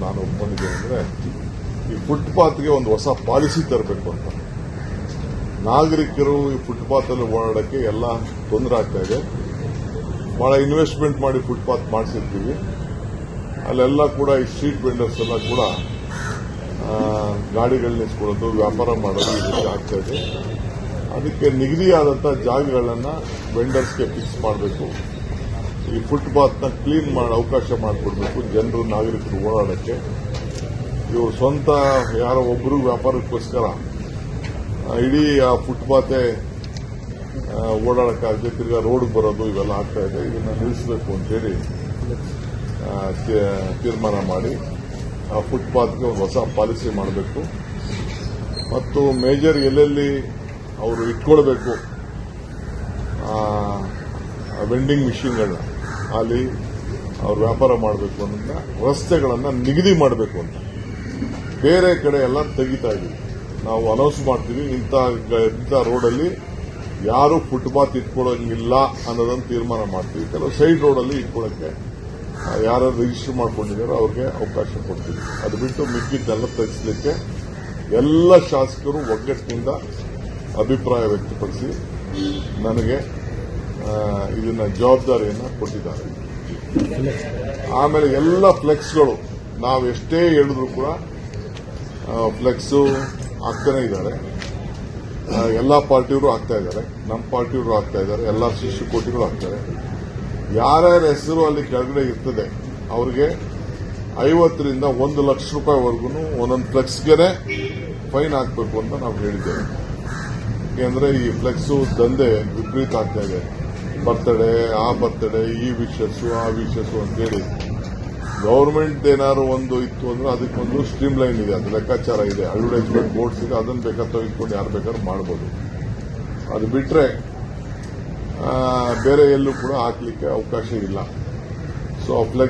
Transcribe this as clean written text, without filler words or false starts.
ನಾನು ಒಪ್ಕೊಂಡಿದ್ದೇನೆ ಅಂದರೆ ಈ ಫುಟ್ಪಾತ್ಗೆ ಒಂದು ಹೊಸ ಪಾಲಿಸಿ ತರಬೇಕು ಅಂತ. ನಾಗರಿಕರು ಈ ಫುಟ್ಪಾತಲ್ಲಿ ಓಡಾಡೋಕ್ಕೆ ಎಲ್ಲ ತೊಂದರೆ ಆಗ್ತಾ ಇದೆ. ಬಹಳ ಇನ್ವೆಸ್ಟ್ಮೆಂಟ್ ಮಾಡಿ ಫುಟ್ಪಾತ್ ಮಾಡಿಸಿರ್ತೀವಿ. ಅಲ್ಲೆಲ್ಲ ಕೂಡ ಈ ಸ್ಟ್ರೀಟ್ ವೆಂಡರ್ಸ್ ಎಲ್ಲ ಕೂಡ ಗಾಡಿಗಳು ನಿಲ್ಸ್ಕೊಳ್ಳೋದು, ವ್ಯಾಪಾರ ಮಾಡೋದು ಈ ರೀತಿ ಆಗ್ತಾ ಇದೆ. ಅದಕ್ಕೆ ನಿಗದಿಯಾದಂಥ ಜಾಗಗಳನ್ನು ವೆಂಡರ್ಸ್ಗೆ ಫಿಕ್ಸ್ ಮಾಡಬೇಕು. ಈ ಫುಟ್ಪಾತ್ನ ಕ್ಲೀನ್ ಮಾಡಿ ಅವಕಾಶ ಮಾಡಿಕೊಡ್ಬೇಕು ಜನರು, ನಾಗರಿಕರು ಓಡಾಡೋಕ್ಕೆ. ಇವರು ಸ್ವಂತ ಯಾರೋ ಒಬ್ಬರು ವ್ಯಾಪಾರಕ್ಕೋಸ್ಕರ ಇಡೀ ಆ ಫುಟ್ಪಾತೆ ಓಡಾಡೋಕ್ಕಾಗದೆ ತಿರ್ಗಾ ರೋಡ್ಗೆ ಬರೋದು ಇವೆಲ್ಲ ಆಗ್ತಾ ಇದೆ. ಇದನ್ನು ನಿಲ್ಲಿಸಬೇಕು ಅಂತೇಳಿ ತೀರ್ಮಾನ ಮಾಡಿ ಆ ಫುಟ್ಪಾತ್ಗೆ ಒಂದು ಹೊಸ ಪಾಲಿಸಿ ಮಾಡಬೇಕು. ಮತ್ತು ಮೇಜರ್ ಎಲ್ಲೆಲ್ಲಿ ಅವರು ಇಟ್ಕೊಳ್ಬೇಕು ವೆಂಡಿಂಗ್ ಮಿಷಿನ್ಗಳನ್ನ, ಅಲ್ಲಿ ಅವ್ರು ವ್ಯಾಪಾರ ಮಾಡಬೇಕು ಅನ್ನೋದನ್ನ ರಸ್ತೆಗಳನ್ನು ನಿಗದಿ ಮಾಡಬೇಕು ಅಂತ. ಬೇರೆ ಕಡೆ ಎಲ್ಲ ತೆಗಿತಾ ಇದ್ದೀವಿ. ನಾವು ಅನೌನ್ಸ್ ಮಾಡ್ತೀವಿ, ಇಂಥ ರೋಡಲ್ಲಿ ಯಾರು ಫುಟ್ಪಾತ್ ಇಟ್ಕೊಳ್ಳೋಂಗಿಲ್ಲ ಅನ್ನೋದನ್ನು ತೀರ್ಮಾನ ಮಾಡ್ತೀವಿ. ಕೆಲವು ಸೈಡ್ ರೋಡಲ್ಲಿ ಇಟ್ಕೊಳ್ಳೋಕ್ಕೆ ಯಾರು ರಿಜಿಸ್ಟರ್ ಮಾಡ್ಕೊಂಡಿದ್ದಾರೋ ಅವ್ರಿಗೆ ಅವಕಾಶ ಕೊಡ್ತೀವಿ. ಅದು ಬಿಟ್ಟು ಮಿಕ್ಕಿದ್ದೆಲ್ಲ ತೆಗೆಸಲಿಕ್ಕೆ ಎಲ್ಲ ಶಾಸಕರು ಒಗ್ಗಟ್ಟಿನಿಂದ ಅಭಿಪ್ರಾಯ ವ್ಯಕ್ತಪಡಿಸಿ ನನಗೆ ಇದನ್ನ ಜವಾಬ್ದಾರಿಯನ್ನು ಕೊಟ್ಟಿದ್ದಾರೆ. ಆಮೇಲೆ ಎಲ್ಲ ಫ್ಲೆಕ್ಸ್ಗಳು ನಾವು ಎಷ್ಟೇ ಹೇಳಿದ್ರು ಕೂಡ ಫ್ಲೆಕ್ಸು ಆಗ್ತಾನೆ ಇದ್ದಾರೆ. ಎಲ್ಲ ಪಾರ್ಟಿಯವರು ಆಗ್ತಾ ಇದ್ದಾರೆ, ನಮ್ಮ ಪಾರ್ಟಿಯವರು ಆಗ್ತಾ ಇದ್ದಾರೆ, ಎಲ್ಲ ಶಿಷ್ಯಕೋಟಿಗಳು ಆಗ್ತಾರೆ. ಯಾರ್ಯಾರ ಹೆಸರು ಅಲ್ಲಿ ಕೆಳಗಡೆ ಇರ್ತದೆ ಅವ್ರಿಗೆ 50 ರಿಂದ 1 ಲಕ್ಷ ರೂಪಾಯಿವರೆಗೂ ಒಂದೊಂದು ಫ್ಲೆಕ್ಸ್ಗೆ ಫೈನ್ ಹಾಕಬೇಕು ಅಂತ ನಾವು ಹೇಳಿದ್ದೇವೆ. ಯಾಕೆಂದ್ರೆ ಈ ಫ್ಲೆಕ್ಸು ದಂಧೆ ವಿಪರೀತ ಆಗ್ತಾ ಇದೆ. ಬರ್ತಡೇ, ಆ ಬರ್ತಡೇ, ಈ ವಿಶಸ್ಸು, ಆ ವಿಶಸ್ಸು ಅಂತೇಳಿ ಗೌರ್ಮೆಂಟ್ ಏನಾದ್ರು ಒಂದು ಇತ್ತು ಅಂದ್ರೆ ಅದಕ್ಕೊಂದು ಸ್ಟ್ರೀಮ್ ಲೈನ್ ಇದೆ, ಅದು ಲೆಕ್ಕಾಚಾರ ಇದೆ, ಅಡ್ವರ್ಟೈಸ್ಮೆಂಟ್ ಬೋರ್ಡ್ಸ್ ಇದೆ, ಅದನ್ನು ಬೇಕಾದ್ರೆ ತೆಗೆದುಕೊಂಡು ಯಾರು ಬೇಕಾದ್ರೂ ಮಾಡಬಹುದು. ಅದು ಬಿಟ್ರೆ ಬೇರೆ ಎಲ್ಲೂ ಕೂಡ ಹಾಕ್ಲಿಕ್ಕೆ ಅವಕಾಶ ಇಲ್ಲ. So flex